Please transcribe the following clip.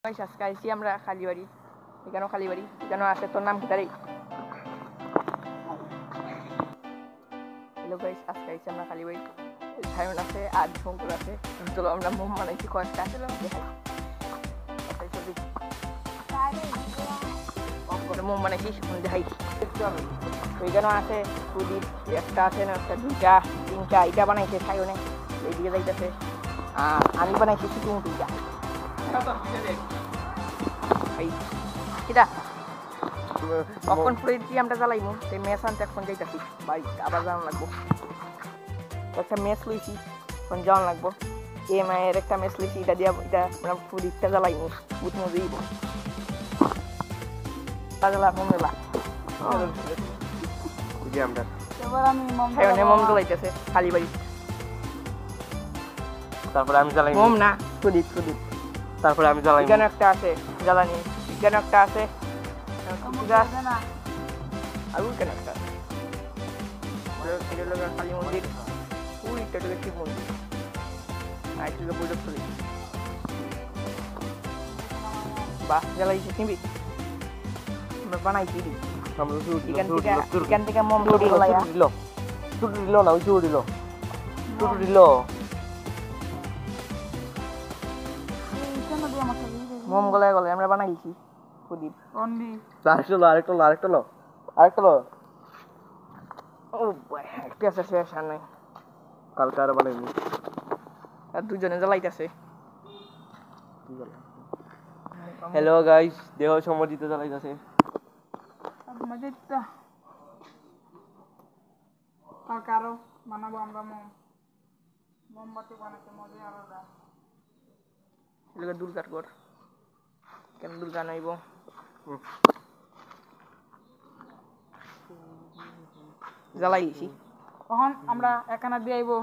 আজকে আইছি আমরা খালিবাড়ি। এখানেও খালিবাড়ি, এখানেও আছে। তোর নাম কি তারি? হ্যালো গাইস, আজকে আইছি আমরা খালিবাড়ি। সায়ন আছে আর শঙ্কর আছে। চলো আমরা মোম বানাইছি কয়েকটা। মোম বানাইছি দেখাই। ওইখানেও আছে প্রদীপ, একটা আছে না, একটা দুইটা তিনটা। এইটা বানাইছে সায়নে, এইদিকে যাইতেছে। আর আমি বানাইছি শুধু দুইটা। কিটা কখন ফুড়ে দিয়ে আমরা জ্বালাইমু সেই মেস আনতে এখন যাইতাছি বাড়ি, আবার যাওয়ান লাগবো। একটা মেস লইছি, এখন যাওয়ান লাগবো। এ মায়ের একটা মেস লইছি, এটা দিয়া এটা আমরা ফুড়িটা জ্বালাইমু, উঠমু দিইব জ্বালা মমেলা। মোম জ্বালাইতেছে খালি বাড়ি। তারপরে আমি জ্বালাই মোম না, প্রদীপ প্রদীপ। তারপরে আমি জ্বালাই। এখানে একটা আছে জ্বালানি, এখানে একটা আছে আর ওইখানে একটা আছে কালী মন্দির, ওইটা শিব মন্দির। আর একটু বৈঠক করি বাহ জ্বালাইছি নিবি, আমরা বানাইছি এখান থেকে মোম দিল না, ওই চুড় দিল মোম গলায় গলায় আমরা বানাইছি প্রদীপ। আরেকটা লো। ও ভাই একটা আছে শেষ আর নাই, কালকে আর বানাইনি। আর দুজনে জ্বালাইতেছে। হ্যালো গাইস, দেহ সমর্জিত জ্বালাইতেছে। কারো বানাবো আমরা মোমবাতি বানাতে মজা আলাদা। দুর্গার ঘর কেন দুর্গা নাইব জ্বালাইছি। তখন আমরা একানা দিয়ে আইবো